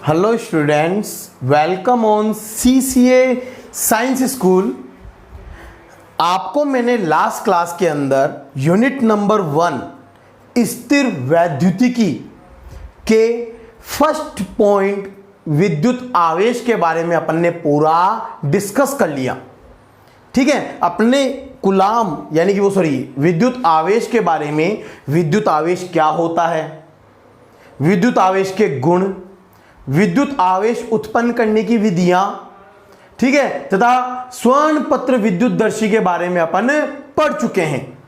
Hello students, welcome on CCA science school. आपको मैंने last class के अंदर यूनिट नंबर 1 स्थिर वैद्युतिकी के फर्स्ट पॉइंट विद्युत आवेश के बारे में अपन ने पूरा डिस्कस कर लिया। ठीक है, अपने कुलाम यानी कि विद्युत आवेश के बारे में, विद्युत आवेश क्या होता है, विद्युत आवेश के गुण, विद्युत आवेश उत्पन्न करने की विधियां, ठीक है, तथा स्वर्ण पत्र विद्युतदर्शी के बारे में अपन पढ़ चुके हैं।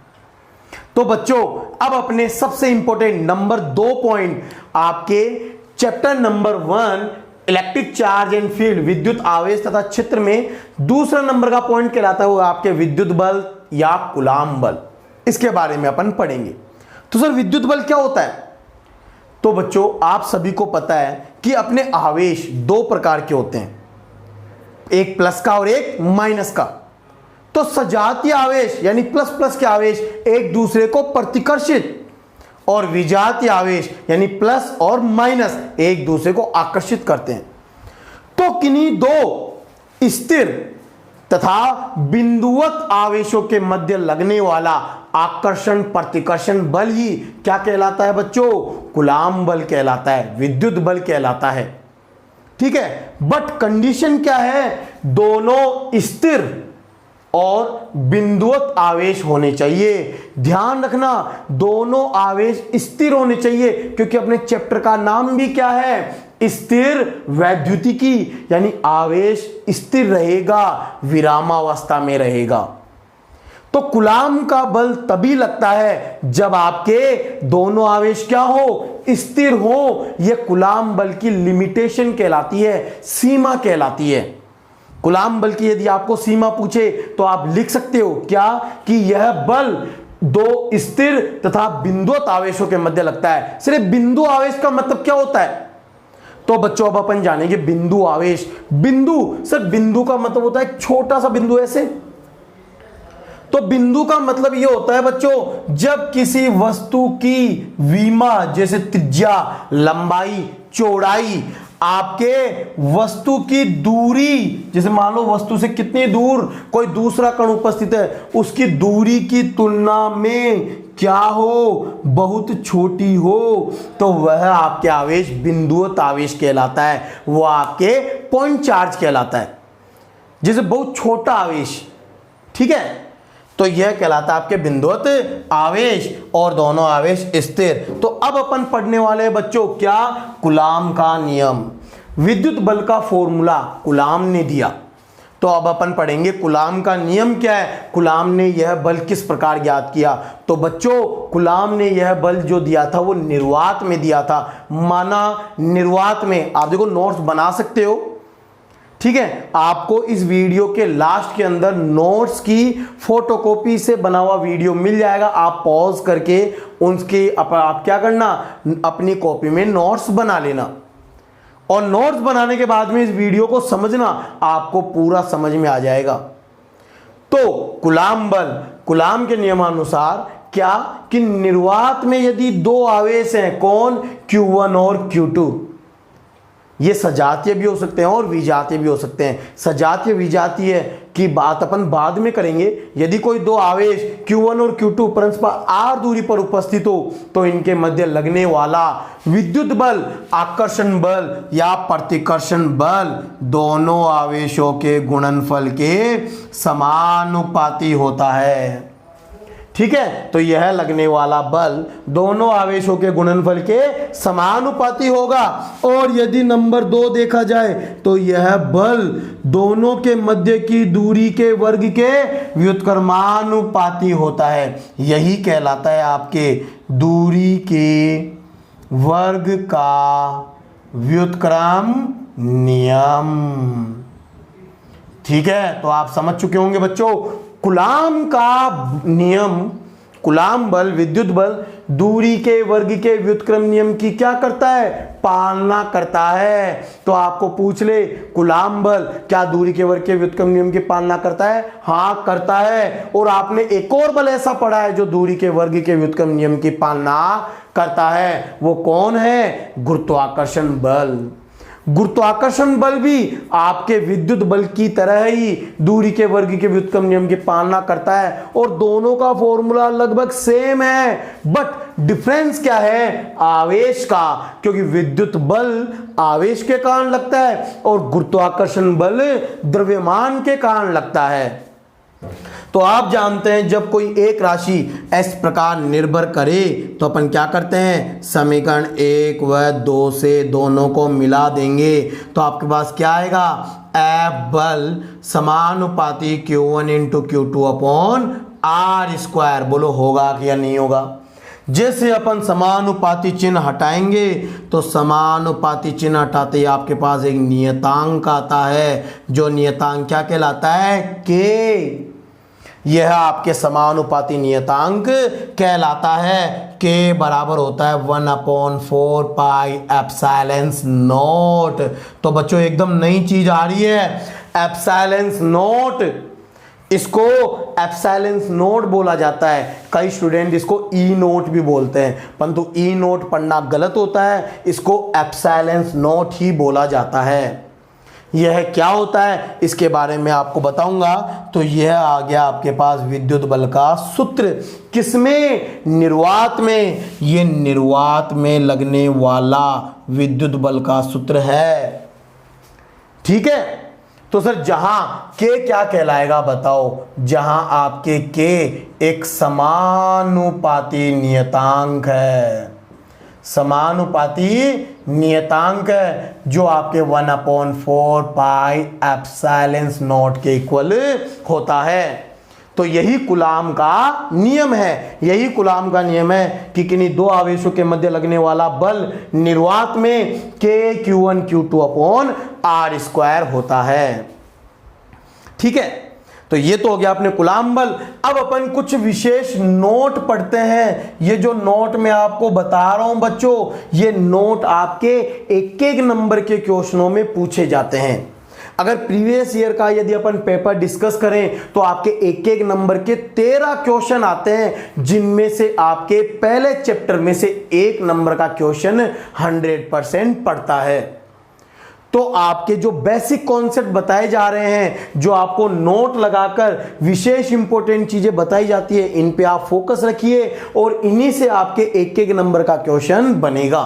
तो बच्चों, अब अपने सबसे इंपॉर्टेंट नंबर 2 पॉइंट आपके chapter number 1 electric charge and field विद्युत आवेश तथा क्षेत्र में दूसरा नंबर का पॉइंट कहलाता है वो आपके विद्युत बल या कुलाम बल। इसके बारे में अपन पढ़ेंगे। तो सर, विद्युत बल क्या होता है? तो बच्चों, आप सभी को पता है कि अपने आवेश 2 प्रकार के होते हैं, एक प्लस का और एक माइनस का। तो सजातीय आवेश यानी प्लस प्लस के आवेश एक दूसरे को प्रतिकर्षित, और विजातीय आवेश यानी प्लस और माइनस एक दूसरे को आकर्षित करते हैं। तो किन्हीं 2 स्थिर तथा बिंदुवत आवेशों के मध्य लगने वाला आकर्षण प्रतिकर्षण बल ही क्या कहलाता है बच्चों? कुलाम बल कहलाता है, विद्युत बल कहलाता है। ठीक है, बट कंडीशन क्या है? दोनों स्थिर और बिंदुवत आवेश होने चाहिए। ध्यान रखना, दोनों आवेश स्थिर होने चाहिए, क्योंकि अपने चैप्टर का नाम भी क्या है? स्थिर वैद्युतिकी, यानी आवेश स्थिर रहेगा, विरामावस्था में रहेगा। तो कुलाम का बल तभी लगता है जब आपके दोनों आवेश क्या हो? स्थिर हो। यह कुलाम बल की लिमिटेशन कहलाती है, सीमा कहलाती है। कुलाम बल की यदि आपको सीमा पूछे तो आप लिख सकते हो क्या? कि यह बल 2 स्थिर तथा बिंदुवत आवेशों के मध्य लगता है। सिर्फ बिंदु आवेश का मतलब क्या होता है? तो बच्चों, अब अपन जानेंगे बिंदु आवेश। बिंदु, सर बिंदु का मतलब होता है एक छोटा सा बिंदु ऐसे। तो बिंदु का मतलब यह होता है बच्चों, जब किसी वस्तु की विमा जैसे त्रिज्या, लंबाई, चौड़ाई, आपके वस्तु की दूरी, जैसे मान लो वस्तु से कितनी दूर कोई दूसरा कण उपस्थित है, उसकी दूरी की तुलना में क्या हो? बहुत छोटी हो, तो वह आपके आवेश बिंदुवत आवेश कहलाता है। वो आपके पॉइंट चार्ज कहलाता है, जैसे बहुत छोटा आवेश। ठीक है, तो यह कहलाता है आपके बिंदुवत आवेश, और दोनों आवेश स्थिर। तो अब अपन पढ़ने वाले बच्चों क्या? कुलाम का नियम। विद्युत बल का फॉर्मूला कुलाम ने दिया, तो अब अपन पढ़ेंगे कुलाम का नियम क्या है, कुलाम ने यह बल किस प्रकार ज्ञात किया। तो बच्चों, कुलाम ने यह बल जो दिया था वो निर्वात में दिया था। माना निर्वात में, आप देखो नोट्स बना सकते हो। ठीक है, आपको इस वीडियो के लास्ट के अंदर नोट्स की फोटोकॉपी से बना हुआ वीडियो मिल जाएगा। आप पॉज करके उनकी आप क्या करना, अपनी कॉपी में नोट्स बना लेना, और नोट्स बनाने के बाद में इस वीडियो को समझना, आपको पूरा समझ में आ जाएगा। तो कुलाम बल, कुलाम के नियमानुसार क्या कि निर्वात में यदि 2 आवेश हैं, कौन? Q1 और Q2, ये सजातीय भी हो सकते हैं और विजातीय भी हो सकते हैं। सजातीय विजातीय की बात अपन बाद में करेंगे। यदि कोई 2 आवेश Q1 और Q2 परस्पर r दूरी पर उपस्थित हो, तो इनके मध्य लगने वाला विद्युत बल, आकर्षण बल या प्रतिकर्षण बल दोनों आवेशों के गुणनफल के समानुपाती होता है। ठीक है, तो यह लगने वाला बल दोनों आवेशों के गुणनफल के समानुपाती होगा। और यदि नंबर 2 देखा जाए तो यह बल दोनों के मध्य की दूरी के वर्ग के व्युत्क्रमानुपाती होता है। यही कहलाता है आपके दूरी के वर्ग का व्युत्क्रम नियम। ठीक है, तो आप समझ चुके होंगे बच्चों, कुलाम का नियम, कुलाम बल, विद्युत बल दूरी के वर्ग के व्युत्क्रम नियम की क्या करता है? पालना करता है। तो आपको पूछ ले, कुलाम बल क्या दूरी के वर्ग के व्युत्क्रम नियम की पालना करता है? हाँ, करता है। और आपने एक और बल ऐसा पढ़ा है जो दूरी के वर्ग के व्युत्क्रम नियम की पालना करता है। वो कौन है? गुरुत्वाकर्षण बल। गुरुत्वाकर्षण बल भी आपके विद्युत बल की तरह ही दूरी के वर्ग के व्युत्क्रम नियम की पालना करता है और दोनों का फॉर्मूला लगभग सेम है, बट डिफरेंस क्या है? आवेश का, क्योंकि विद्युत बल आवेश के कारण लगता है और गुरुत्वाकर्षण बल द्रव्यमान के कारण लगता है। तो आप जानते हैं जब कोई एक राशि इस प्रकार निर्भर करे तो अपन क्या करते हैं, समीकरण 1 व 2 से दोनों को मिला देंगे तो आपके पास क्या आएगा, F बल समानुपाती Q1 into Q2 upon R square. बोलो होगा कि या नहीं होगा? जैसे अपन समानुपाती चिन्ह हटाएंगे तो समानुपाती चिन्ह हटाते ही आपके पास एक नियतांक आता है, जो नियतांक क्या कहलाता है, K। यह आपके समानुपाती नियतांक कहलाता है। K बराबर होता है 1/4 पाई एप्सिलॉन नॉट। तो बच्चों एकदम नई चीज आ रही है, एप्सिलॉन नॉट। इसको एप्सिलॉन नॉट बोला जाता है, कई स्टूडेंट इसको ई नोट भी बोलते हैं, परंतु ई नोट पढ़ना गलत होता है, इसको एप्सिलॉन नॉट ही बोला जाता है। यह क्या होता है इसके बारे में आपको बताऊंगा। तो यह आ गया आपके पास विद्युत बल का सूत्र, किसमें, निर्वात में। यह निर्वात में लगने वाला विद्युत बल का सूत्र है, ठीक है। तो सर जहां के क्या कहलाएगा बताओ, जहां आपके के एक समानुपाती नियतांक है, समानुपाती नियतांक है जो आपके 1/4 पाई एप्सिलॉन नॉट के इक्वल होता है। तो यही कूलाम का नियम है, यही कूलाम का नियम है कि किन्हीं दो आवेशों के मध्य लगने वाला बल निर्वात में K Q1 Q2 upon R square होता है, ठीक है। तो ये तो हो गया अपने कूलाम बल। अब अपन कुछ विशेष नोट पढ़ते हैं। ये जो नोट मैं आपको बता रहा हूं बच्चों, ये नोट आपके एक एक नंबर के क्वेश्चनों में पूछे जाते हैं। अगर प्रीवियस ईयर का यदि अपन पेपर डिस्कस करें तो आपके एक एक नंबर के 13 क्वेश्चन आते हैं, जिनमें से आपके पहले चैप्टर में से 1 नंबर का क्वेश्चन 100% पड़ता है। तो आपके जो बेसिक कॉन्सेप्ट बताए जा रहे हैं, जो आपको नोट लगाकर विशेष इंपॉर्टेंट चीजें बताई जाती है, इन पे आप फोकस रखिए और इन्हीं से आपके एक एक नंबर का क्वेश्चन बनेगा।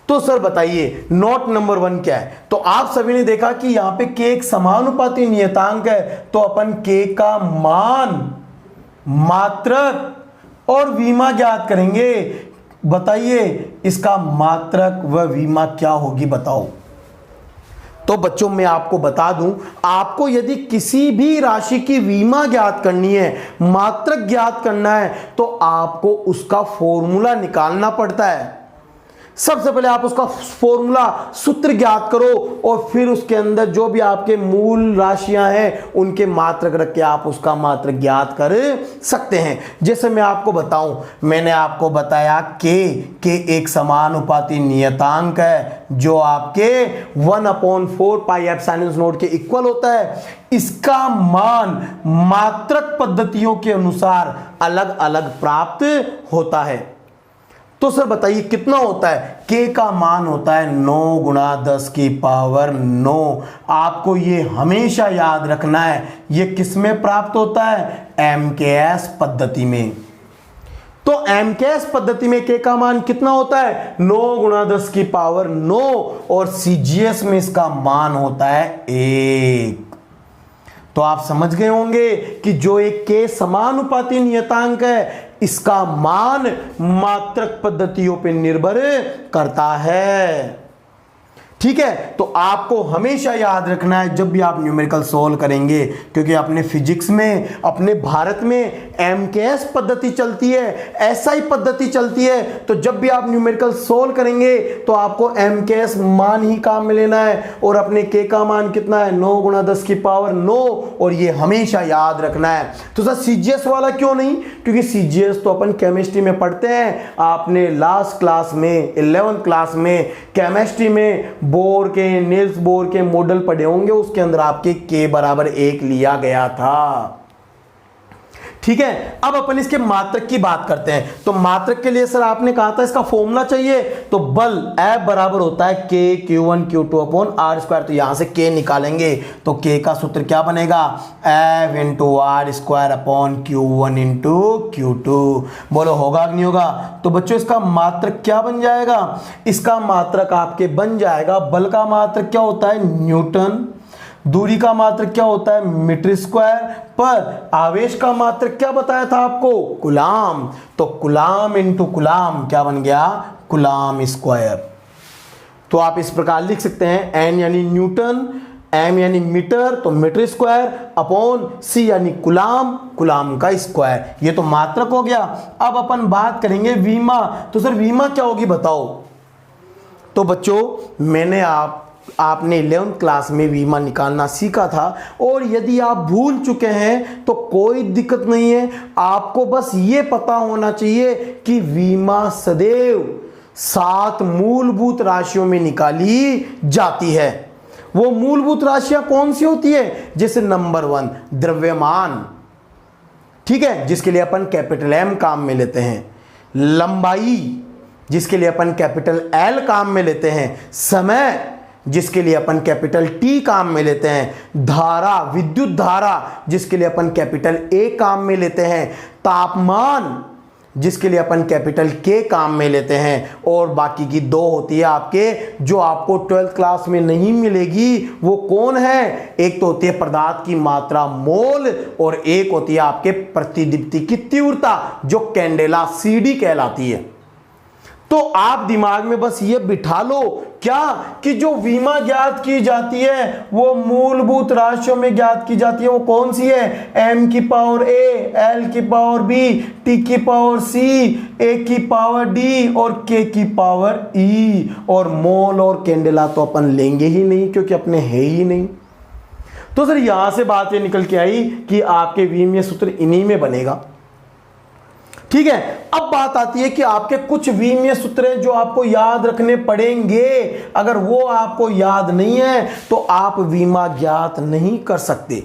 तो सर बताइए नोट नंबर 1 क्या है। तो आप सभी ने देखा कि यहां पे K एक समानुपाती नियतांक है, तो अपन K का मान, मात्रक और विमा ज्ञात करेंगे। बताइए इसका मात्रक व विमा क्या होगी बताओ। तो बच्चों मैं आपको बता दूं, आपको यदि किसी भी राशि की विमा ज्ञात करनी है, मात्रक ज्ञात करना है, तो आपको उसका फॉर्मूला निकालना पड़ता है। सबसे पहले आप उसका फॉर्मूला, सूत्र ज्ञात करो और फिर उसके अंदर जो भी आपके मूल राशियां हैं उनके मात्रक रख के आप उसका मात्रक ज्ञात कर सकते हैं। जैसे मैं आपको बताऊं, मैंने आपको बताया के एक समानुपाती नियतांक है जो आपके 1/4 पाई एप्सिलॉन नॉट के इक्वल होता है। इसका मान मात्रक पद्धतियों के अनुसार अलग अलग प्राप्त होता है। तो सर बताइए कितना होता है। K का मान होता है 9 × 10⁻⁹। आपको ये हमेशा याद रखना है, ये किस में प्राप्त होता है, MKS पद्धति में। तो MKS पद्धति में K का मान कितना होता है, 9 × 10⁹ और CGS में इसका मान होता है 1। तो आप समझ गए होंगे कि जो एक K समानुपाती नियतांक है, इसका मान मात्रक पद्धतियों पर निर्भर करता है, ठीक है। तो आपको हमेशा याद रखना है जब भी आप न्यूमेरिकल सोल्व करेंगे, क्योंकि अपने फिजिक्स में, अपने भारत में MKS पद्धति चलती है, SI पद्धति चलती है। तो जब भी आप न्यूमेरिकल सोल्व करेंगे तो आपको MKS मान ही काम में लेना है और अपने K का मान कितना है, 9 × 10⁹ और ये हमेशा याद रखना है। तो सर CGS वाला क्यों नहीं, क्योंकि CGS तो अपन केमिस्ट्री में पढ़ते हैं। आपने लास्ट क्लास में 11th क्लास में केमिस्ट्री में बोर के, नील्स बोर के मॉडल पढ़े होंगे, उसके अंदर आपके K = 1 लिया गया था। ठीक है, अब अपन इसके मात्रक की बात करते हैं। तो मात्रक के लिए सर आपने कहा था इसका फॉर्मूला चाहिए, तो बल F बराबर होता है K Q1 Q2 upon R square. तो यहां से K निकालेंगे तो K का सूत्र क्या बनेगा, F into r square upon Q1 into Q2। बोलो होगा कि नहीं होगा। तो बच्चों इसका मात्रक क्या बन जाएगा, इसका मात्रक आपके बन जाएगा, बल का मात्रक क्या होता है न्यूटन, दूरी का मात्रक क्या होता है मीटर स्क्वायर, पर आवेश का मात्रक क्या बताया था आपको, कूलाम। तो कूलाम इंटू कूलाम क्या बन गया, कूलाम स्क्वायर। तो आप इस प्रकार लिख सकते हैं एन यानी न्यूटन, एम यानी मीटर तो मीटर स्क्वायर अपॉन सी यानी कूलाम, कूलाम का स्क्वायर। ये तो मात्रक हो गया। अब अपन बात करेंगे वीमा। तो सर वीमा क्या होगी बताओ। तो बच्चों मैंने आपने 11th क्लास में वीमा निकालना सीखा था, और यदि आप भूल चुके हैं तो कोई दिक्कत नहीं है, आपको बस ये पता होना चाहिए कि वीमा सदैव 7 मूलभूत राशियों में निकाली जाती है। वो मूलभूत राशियां कौन सी होती है, जैसे नंबर 1 द्रव्यमान, ठीक है, जिसके लिए अपन कैपिटल M काम में लेते हैं, लंबाई जिसके लिए अपन कैपिटल L काम में लेते हैं, समय जिसके लिए अपन कैपिटल T काम में लेते हैं, धारा विद्युत धारा जिसके लिए अपन कैपिटल A काम में लेते हैं, तापमान जिसके लिए अपन कैपिटल K काम में लेते हैं, और बाकी की 2 होती है आपके जो आपको 12th क्लास में नहीं मिलेगी। वो कौन है, एक तो होती है पदार्थ की मात्रा मोल, और एक होती है आपके प्रतिदीप्ति की तीव्रता जो कैंडेला CD कहलाती है। तो आप दिमाग में बस ये बिठा लो क्या, कि जो वीमा ज्ञात की जाती है वो मूलभूत राशियों में ज्ञात की जाती है। वो कौन सी है, m की पावर a, l की पावर b, t की पावर c, a की पावर d और k की पावर e। और मोल और कैंडेला तो अपन लेंगे ही नहीं क्योंकि अपने है ही नहीं। तो सर यहां से बात ये निकल के आई कि आपके वीमीय सूत्र इन्हीं में बनेगा, ठीक है। अब बात आती है कि आपके कुछ वीमीय सूत्र हैं जो आपको याद रखने पड़ेंगे। अगर वो आपको याद नहीं है तो आप वीमा ज्ञात नहीं कर सकते।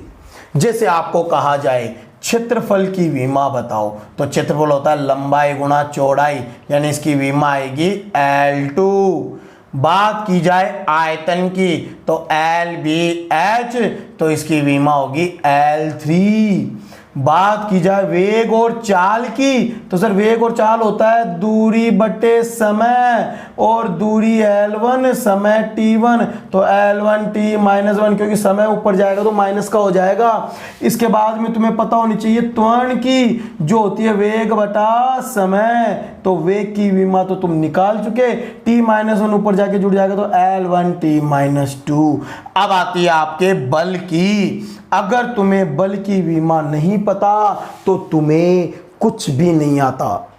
जैसे आपको कहा जाए क्षेत्रफल की वीमा बताओ, तो क्षेत्रफल होता है लंबाई गुणा चौड़ाई, यानी इसकी वीमा आएगी L2। बात की जाए आयतन की तो LBH, तो इसकी वीमा होगी L3। बात की जाए वेग और चाल की, तो सर वेग और चाल होता है दूरी बटे समय, और दूरी L1 समय T1, तो L1T -1, क्योंकि समय ऊपर जाएगा तो माइनस का हो जाएगा। इसके बाद में तुम्हें पता होनी चाहिए त्वरण की, जो होती है वेग बटा समय, तो वेग की विमा तो तुम निकाल चुके, T-1 ऊपर जाके जुड़ जाएगा तो L1T-2। अब आती है आपके बल की। अगर तुम्हें बल की विमा नहीं पता तो तुम्हें कुछ भी नहीं आता।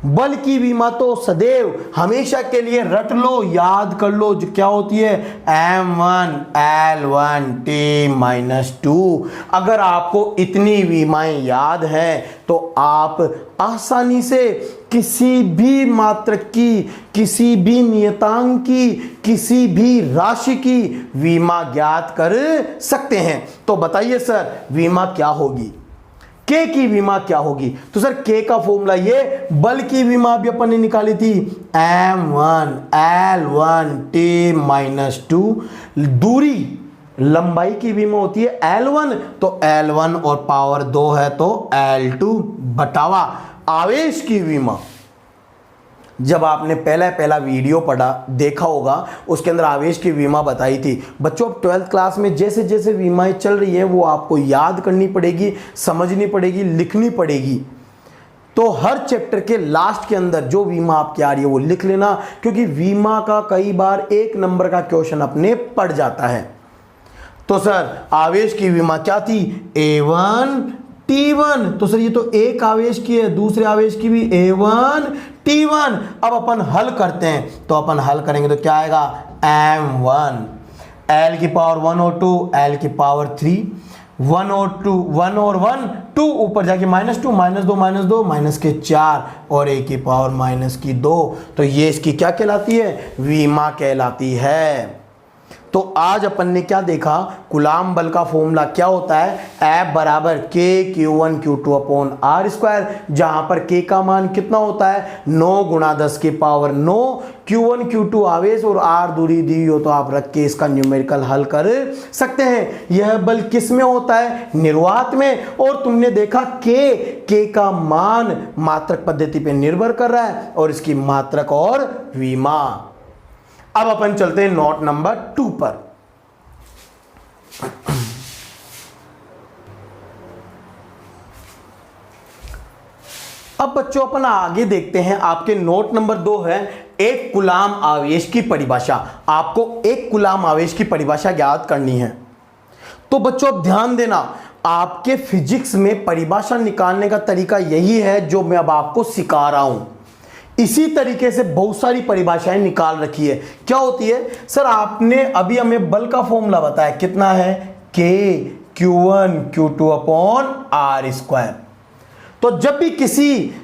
बल की विमा तो सदैव हमेशा के लिए रट लो, याद कर लो, जो क्या होती है M1 L1 T-2। अगर आपको इतनी विमाएं याद हैं तो आप आसानी से किसी भी मात्रक की, किसी भी नियतांक की, किसी भी राशि की विमा ज्ञात कर सकते हैं। तो बताइए सर विमा क्या होगी, K की विमा क्या होगी। तो सर K का फॉर्मूला ये, बल की विमा भी अपन ने निकाली थी M1 L1 T-2। दूरी लंबाई की विमा होती है L1, तो L1 और पावर 2 है तो L2 बटावा आवेश की विमा। जब आपने पहला वीडियो पढ़ा देखा होगा, उसके अंदर आवेश की विमा बताई थी। बच्चों अब 12th क्लास में जैसे जैसे विमाएं चल रही हैं वो आपको याद करनी पड़ेगी, समझनी पड़ेगी, लिखनी पड़ेगी। तो हर चैप्टर के लास्ट के अंदर जो विमा आपकी आ रही है वो लिख लेना, क्योंकि विमा का कई बार 1 नंबर का क्वेश्चन अपने पड़ जाता है। तो सर आवेश की विमा क्या थी, A1 T1। तो सर ये तो एक आवेश की है, दूसरे आवेश की भी A1 T1। अब अपन हल करते हैं, तो अपन हल करेंगे तो क्या आएगा M1 L की पावर 1 और 2, L की पावर 3, 1 और 2, 1 और 1 2, ऊपर जाके -2 -2 माइनस के 4 और A की पावर -2। तो ये इसकी क्या कहलाती है, विमा कहलाती है। तो आज अपन ने क्या देखा, कूलाम बल का फॉर्मूला क्या होता है, F बराबर K(Q1Q2)/r², जहां पर K का मान कितना होता है 9 गुणा 10 की पावर 9, Q1 Q2 आवेश और R दूरी दी हो तो आप रख के इसका न्यूमेरिकल हल कर सकते हैं। यह बल किस में होता है, निर्वात में। और तुमने देखा K का मान मात्रक पद्धति पे निर्भर कर रहा है और इसकी मात्रक और विमा। अब अपन चलते हैं नोट नंबर 2 पर। अब बच्चों अपन आगे देखते हैं, आपके नोट नंबर 2 है एक कूलाम आवेश की परिभाषा। आपको एक कूलाम आवेश की परिभाषा ज्ञात करनी है। तो बच्चों अब ध्यान देना, आपके फिजिक्स में परिभाषा निकालने का तरीका यही है जो मैं अब आपको सिखा रहा हूं। इसी तरीके से बहुत सारी परिभाषाएं निकाल रखी है। क्या होती है सर, आपने अभी हमें बल का फॉर्मूला बताया, कितना है K(Q1Q2)/r²। तो जब भी किसी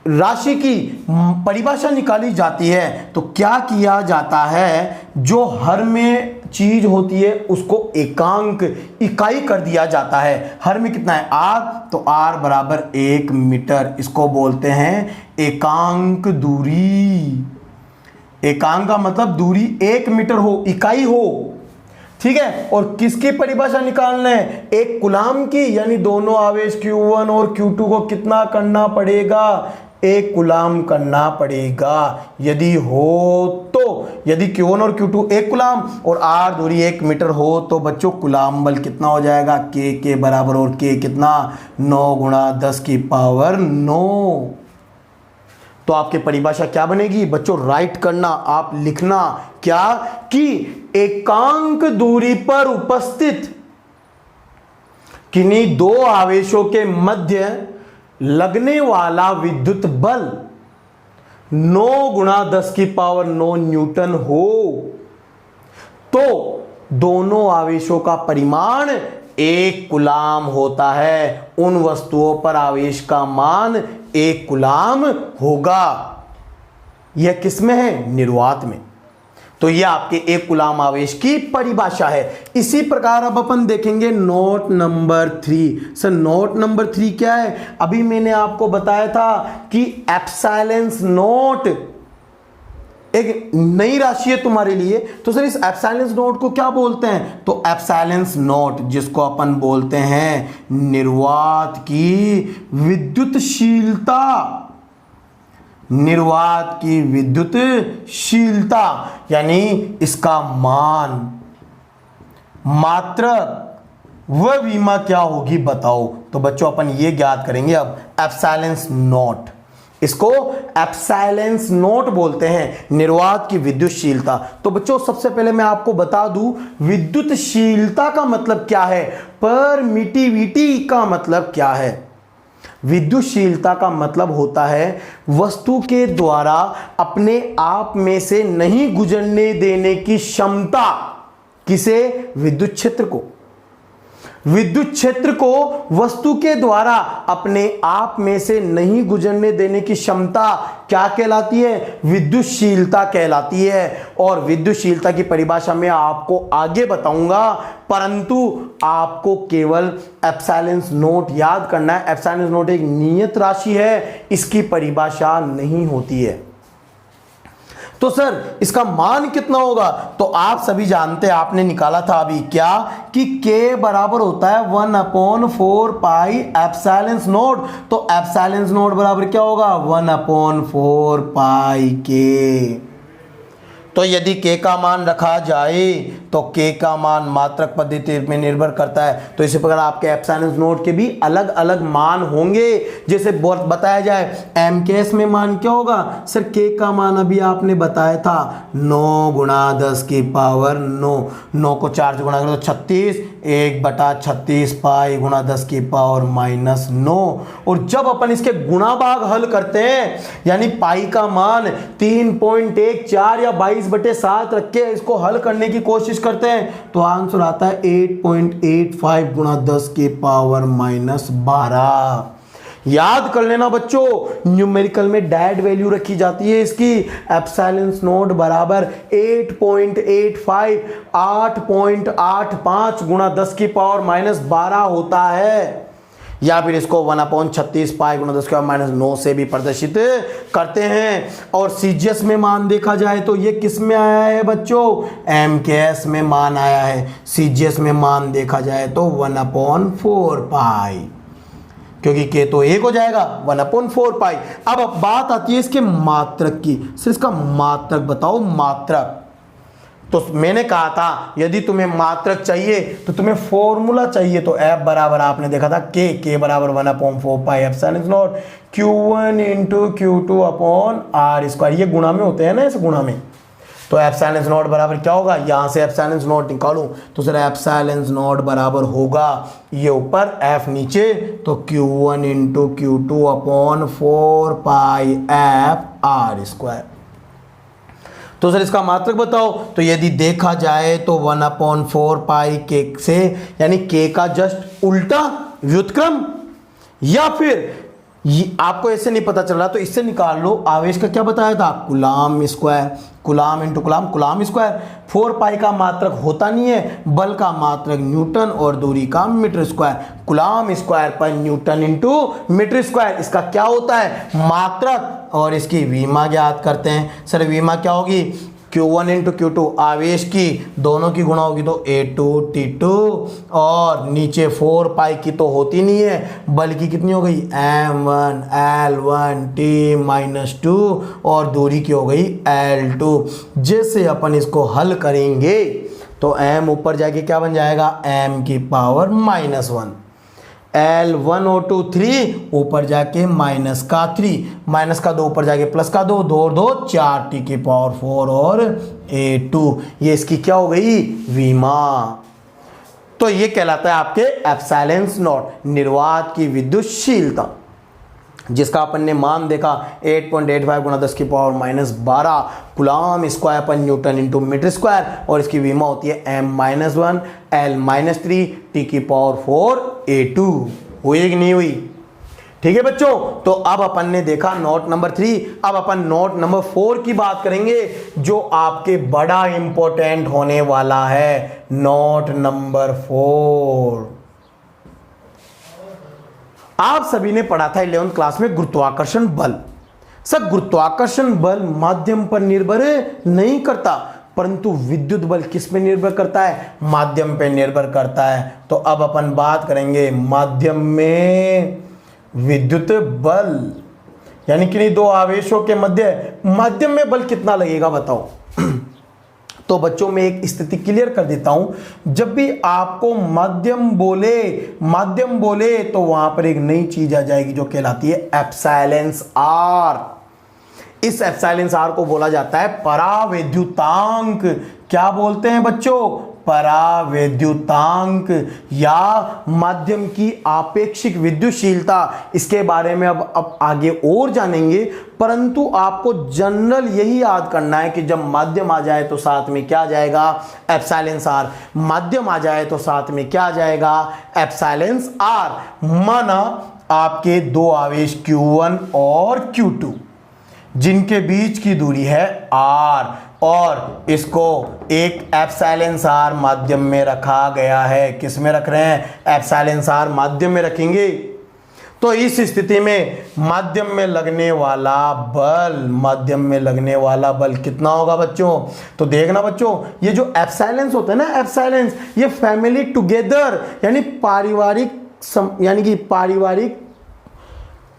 राशि की परिभाषा निकाली जाती है तो क्या किया जाता है, जो हर में चीज होती है उसको एकांक इकाई कर दिया जाता है। हर में कितना है r, तो r बराबर 1 मीटर, इसको बोलते हैं एकांक दूरी। एकांक का मतलब दूरी 1 मीटर हो, इकाई हो, ठीक है। और किसकी परिभाषा निकालना है, एक कूलाम की, यानी दोनों आवेश Q1 और Q2 को कितना करना पड़ेगा, एक कूलाम करना पड़ेगा। यदि हो तो, यदि Q1 और Q2 एक कूलाम और R दूरी 1 मीटर हो तो बच्चों कूलाम बल कितना हो जाएगा, K के बराबर, और K कितना 9 गुणा 10 की पावर 9। तो आपकी परिभाषा क्या बनेगी बच्चों, राइट करना, आप लिखना क्या कि एकांक दूरी पर उपस्थित किन्हीं दो आवेशों के मध्य लगने वाला विद्युत बल 9 गुणा 10 की पावर 9 न्यूटन हो तो दोनों आवेशों का परिमाण 1 कूलाम होता है। उन वस्तुओं पर आवेश का मान 1 कूलाम होगा। यह किसमें है, निर्वात में। तो यह आपके 1 कूलाम आवेश की परिभाषा है। इसी प्रकार अब अपन देखेंगे note number 3। Sir note number 3 क्या है, अभी मैंने आपको बताया था कि एप्सिलॉन नोट एक नई राशि है तुम्हारे लिए। तो सर इस एप्सिलॉन नोट को क्या बोलते हैं, तो एप्सिलॉन नोट, जिसको अपन बोलते हैं निर्वात की विद्युतशीलता, निर्वात की विद्युतशीलता, यानी इसका मान, मात्रक व विमा क्या होगी बताओ। तो बच्चों अपन ये ज्ञात करेंगे अब एप्सिलॉन नोट, इसको एप्सिलॉन नोट बोलते हैं, निर्वात की विद्युतशीलता। तो बच्चों सबसे पहले मैं आपको बता दूं विद्युतशीलता का मतलब क्या है, परमिटिविटी का मतलब क्या है। विद्युतशीलता का मतलब होता है वस्तु के द्वारा अपने आप में से नहीं गुजरने देने की क्षमता। किसे, विद्युत क्षेत्र को। विद्युत क्षेत्र को वस्तु के द्वारा अपने आप में से नहीं गुजरने देने की क्षमता क्या कहलाती है, विद्युतशीलता कहलाती है। और विद्युतशीलता की परिभाषा में आपको आगे बताऊंगा, परंतु आपको केवल एप्सिलॉन नोट याद करना है। एप्सिलॉन नोट एक नियत राशि है, इसकी परिभाषा नहीं होती है। तो सर इसका मान कितना होगा, तो आप सभी जानते हैं, आपने निकाला था अभी क्या कि K बराबर होता है 1/4 पाई एप्सिलॉन नोट। तो एप्सिलॉन नोट बराबर क्या होगा, 1/4 पाई K। तो यदि K का मान रखा जाए तो K का मान मात्रक पद्धति में निर्भर करता है। तो इसी प्रकार आपके एप्सिलॉन नोट के भी अलग अलग मान होंगे। जैसे बताया जाए MKS में मान क्या होगा, सर K का मान अभी आपने बताया था 9 गुणा 10 की पावर 9, 9 को 4 से गुणा करो तो 36, 1/36 पाई गुणा 10 की पावर -9। और जब अपन इसके गुणा भाग हल करते हैं, यानी पाई का मान 3.14 या 22/7 रख के इसको हल करने की कोशिश करते हैं, तो आंसर आता है 8.85 गुणा 10 की पावर -12। याद कर लेना बच्चों, न्यूमेरिकल में डैड वैल्यू रखी जाती है इसकी, एप्सिलॉन नॉट बराबर 8.85 8.85 गुणा 10 की पावर -12 होता है, या फिर इसको 1/36 पाई गुणा 10 की पावर -9 से भी प्रदर्शित करते हैं। और सीजीएस में मान देखा जाए तो ये किस में आया है बच्चों, एमकेएस में मान आया है। सीजीएस में मान देखा जाए तो 1/4 पाई, क्योंकि के तो 1 हो जाएगा, 1/4 पाई। अब बात आती है इसके मात्रक की, सिर्फ इसका मात्रक बताओ, मात्रक। तो मैंने कहा था यदि तुम्हें मात्रक चाहिए तो तुम्हें फॉर्मूला चाहिए, तो F बराबर आपने देखा था K बराबर 1/4 pi epsilon not Q1 into Q2 upon R square. ये गुणा में होते हैं ना, इस गुणा में, तो एप्सिलॉन नॉट बराबर क्या होगा, यहां से एप्सिलॉन नॉट निकालूं तो सर एप्सिलॉन नॉट बराबर होगा ये ऊपर F नीचे, तो Q1 इंटू Q2 अपॉन 4 पाई F R स्क्वायर। तो सर इसका मात्रक बताओ, तो यदि देखा जाए तो 1/4 पाई के से, यानी के का जस्ट उल्टा व्युत्क्रम, या फिर आपको ऐसे नहीं पता चल रहा तो इससे निकाल लो, आवेश का क्या बताया था, coulomb square, coulomb into coulomb, coulomb square. 4 पाई का मात्रक होता नहीं है, बल का मात्रक न्यूटन और दूरी का मीटर स्क्वायर, कूलाम स्क्वायर पर न्यूटन इंटू मीटर स्क्वायर, इसका क्या होता है मात्रक, और इसकी विमा ज्ञात करते हैं। सर विमा क्या होगी, Q1 इंटू Q2, आवेश की दोनों की गुणा होगी तो A2 T2, और नीचे 4 पाई की तो होती नहीं है, बल्कि कितनी हो गई M1 L1 T-2, और दूरी की हो गई L2। जैसे अपन इसको हल करेंगे तो M ऊपर जाके क्या बन जाएगा, M की पावर -1, L1 और 2 3, ऊपर जाके -3, -2 ऊपर जाके +2, 2 और 2 4, T की पावर 4 और A2, ये इसकी क्या हो गई, विमा। तो ये कहलाता है आपके एप्सिलॉन नॉट, निर्वात की विद्युतशीलता, जिसका अपन ने मान देखा 8.85 गुणा 10 की पावर -12 कूलाम स्क्वायर पर न्यूटन इंटू मीटर स्क्वायर, और इसकी विमा होती है M-1 L-3 T की पावर 4 A2। हुई कि नहीं हुई, ठीक है बच्चों। तो अब अपन ने देखा नोट नंबर 3, अब अपन नोट नंबर 4 की बात करेंगे, जो आपके बड़ा इंपॉर्टेंट होने वाला है। नोट नंबर 4, आप सभी ने पढ़ा था 11वीं क्लास में गुरुत्वाकर्षण बल। सर गुरुत्वाकर्षण बल माध्यम पर निर्भर नहीं करता, परंतु विद्युत बल किस पे निर्भर करता है, माध्यम पे निर्भर करता है। तो अब अपन बात करेंगे माध्यम में विद्युत बल, यानी कि दो आवेशों के मध्य माध्यम में बल कितना लगेगा बताओ। तो बच्चों में एक स्थिति क्लियर कर देता हूं, जब भी आपको माध्यम बोले तो वहां पर एक नई चीज आ जाएगी जो कहलाती है एप्सिलॉन आर। इस एप्सिलॉन आर को बोला जाता है परावैद्युतांक। क्या बोलते हैं बच्चों, परावैद्युतांक, या माध्यम की आपेक्षिक विद्युतशीलता। इसके बारे में अब आगे और जानेंगे, परंतु आपको जनरल यही याद करना है कि जब माध्यम आ जाए तो साथ में क्या जाएगा, एप्सिलॉन आर। माध्यम आ जाए तो साथ में क्या जाएगा, एप्सिलॉन आर। माना आपके दो आवेश Q1 और Q2 जिनके बीच की दूरी है R, और इसको एक एप्सिलॉन आर माध्यम में रखा गया है। किस में रख रहे हैं, एप्सिलॉन आर माध्यम में रखेंगे। तो इस स्थिति में माध्यम में लगने वाला बल कितना होगा बच्चों। तो देखना बच्चों, ये जो एप्सिलॉन्स होते हैं ना, एप्सिलॉन्स ये फैमिली टुगेदर यानी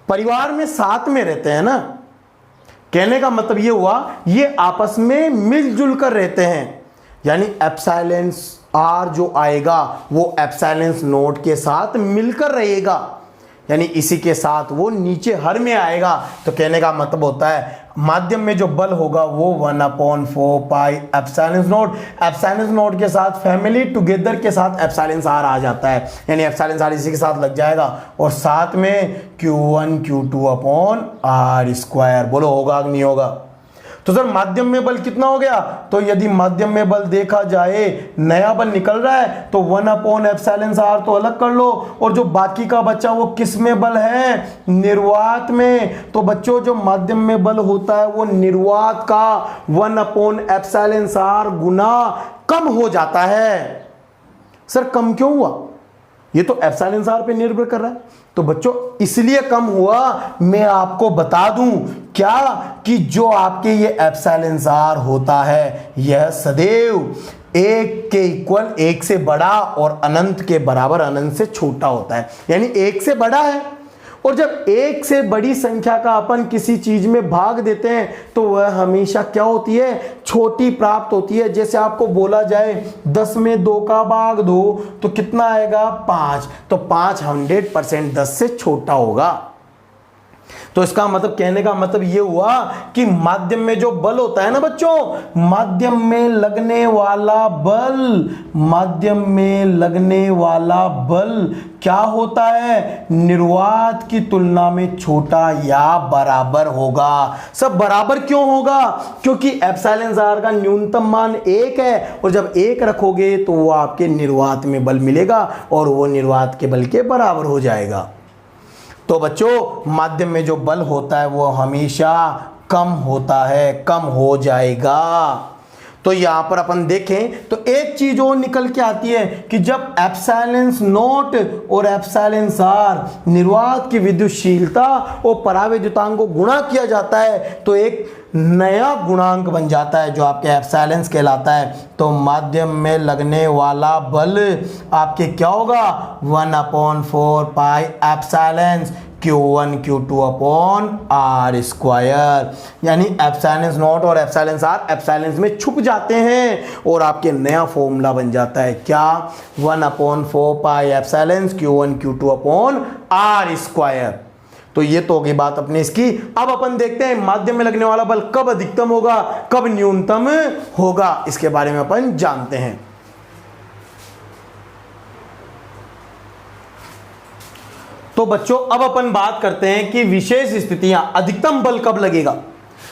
परिवार में साथ में रहते हैं ना। कहने का मतलब ये हुआ, ये आपस में मिलजुल कर रहते हैं, यानी एप्सिलॉन आर जो आएगा वो एप्सिलॉन नॉट के साथ मिलकर रहेगा, यानी इसी के साथ वो नीचे हर में आएगा। तो कहने का मतलब होता है माध्यम में जो बल होगा वो 1/4 pi epsilon not, epsilon not के साथ फैमिली टुगेदर के साथ एप्सिलॉन आर आ जाता है, यानी एप्सिलॉन आर इसी के साथ लग जाएगा, और साथ में Q1 Q2 upon R square. बोलो होगा कि नहीं होगा। तो सर माध्यम में बल कितना हो गया, तो यदि माध्यम में बल देखा जाए नया बल निकल रहा है तो 1/εr तो अलग कर लो, और जो बाकी का बच्चा वो किस में बल है, निर्वात में। तो बच्चों जो माध्यम में बल होता है वो निर्वात का 1/εr गुना कम हो जाता है। सर कम क्यों हुआ, ये तो εr पे निर्भर कर रहा है। तो बच्चों इसलिए कम हुआ, मैं आपको बता दूं क्या, कि जो आपके ये εr होता है यह सदैव 1 के इक्वल, 1 से बड़ा और अनंत के बराबर, अनंत से छोटा होता है। यानी 1 से बड़ा है, और जब 1 से बड़ी संख्या का अपन किसी चीज में भाग देते हैं तो वह हमेशा क्या होती है, छोटी प्राप्त होती है। जैसे आपको बोला जाए 10 में 2 का भाग दो तो कितना आएगा, 5। तो 5 100% 10 से छोटा होगा। तो इसका मतलब, कहने का मतलब ये हुआ कि माध्यम में जो बल होता है ना बच्चों, माध्यम में लगने वाला बल, माध्यम में लगने वाला बल क्या होता है, निर्वात की तुलना में छोटा या बराबर होगा। सब बराबर क्यों होगा, क्योंकि εr का न्यूनतम मान 1 है, और जब 1 रखोगे तो वो आपके निर्वात में बल मिलेगा और वो निर्वात के बल के बराबर हो जाएगा। तो बच्चों माध्यम में जो बल होता है वो हमेशा कम होता है, कम हो जाएगा। तो यहां पर अपन देखें तो एक चीज और निकल के आती है कि जब ε0 और εr निर्वात की विद्युतशीलता और परावैद्युतांक को गुणा किया जाता है तो एक नया गुणांक बन जाता है जो आपके एप्सिलॉन कहलाता है। तो माध्यम में लगने वाला बल आपके क्या होगा, 1/4 pi epsilon Q1 Q2 upon R square. यानी ε0 और एप्सिलॉन में छुप जाते हैं और आपके नया फॉर्मूला बन जाता है क्या, 1/4 pi epsilon Q1 Q2 upon R square. तो ये तो होगी बात अपने इसकी। अब अपन देखते हैं माध्यम में लगने वाला बल कब अधिकतम होगा, कब न्यूनतम होगा, इसके बारे में अपन जानते हैं। तो बच्चों अब अपन बात करते हैं कि विशेष स्थितियां, अधिकतम बल कब लगेगा।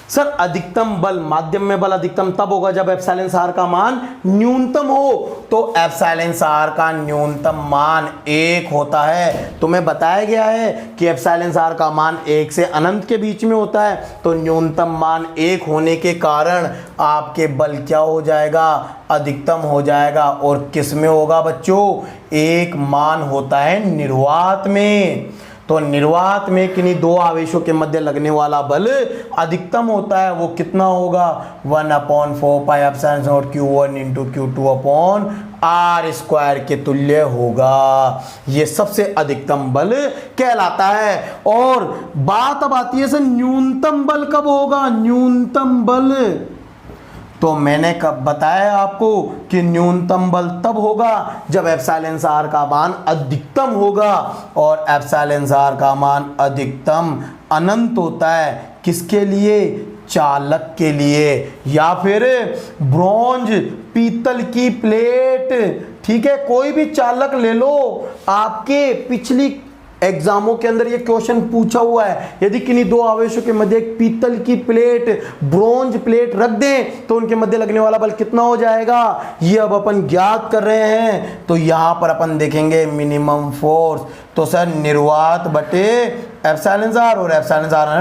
सर अधिकतम बल, माध्यम में बल अधिकतम तब होगा जब εr का मान न्यूनतम हो। तो εr का न्यूनतम मान 1 होता है। तुम्हें बताया गया है कि εr का मान 1 से अनंत के बीच में होता है। तो न्यूनतम मान 1 होने के कारण आपके बल क्या हो जाएगा, अधिकतम हो जाएगा। और किस में होगा बच्चों, एक मान होता है निर्वात में। तो निर्वात में किन्हीं दो आवेशों के मध्य लगने वाला बल अधिकतम होता है। वो कितना होगा, 1/4 pi epsilon Q1 into Q2 upon R square के तुल्य होगा। ये सबसे अधिकतम बल कहलाता है। और बात अब आती है सर न्यूनतम बल कब होगा, न्यूनतम बल। तो मैंने कब बताया आपको कि न्यूनतम बल तब होगा जब εr का मान अधिकतम होगा। और εr का मान अधिकतम अनंत होता है। किसके लिए, चालक के लिए, या फिर ब्रॉन्ज पीतल की प्लेट, ठीक है, कोई भी चालक ले लो। आपके पिछली एग्जामों के अंदर ये क्वेश्चन पूछा हुआ है, यदि किन्हीं दो आवेशों के मध्य एक पीतल की प्लेट, ब्रॉन्ज प्लेट रख दें तो उनके मध्य लगने वाला बल कितना हो जाएगा, ये अब अपन ज्ञात कर रहे हैं। तो यहां पर अपन देखेंगे मिनिमम फोर्स। तो सर निर्वात बटे εr और εr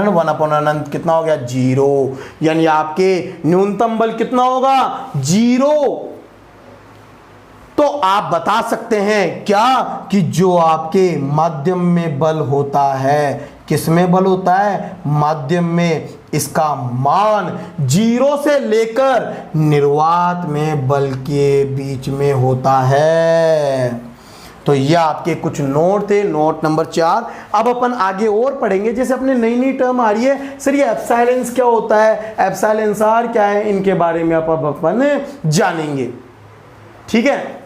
1/अनंत कितना हो गया, 0। यानी आपके न्यूनतम बल कितना होगा, 0। तो आप बता सकते हैं क्या कि जो आपके माध्यम में बल होता है, किस में बल होता है, माध्यम में, इसका मान 0 से लेकर निर्वात में बल के बीच में होता है। तो ये आपके कुछ नोट थे, नोट नंबर 4। अब अपन आगे और पढ़ेंगे, जैसे अपने नई नई टर्म आ रही है, सर ये एप्सिलॉन क्या होता है, εr क्या है, इनके बारे में अपन जानेंगे, ठीक है।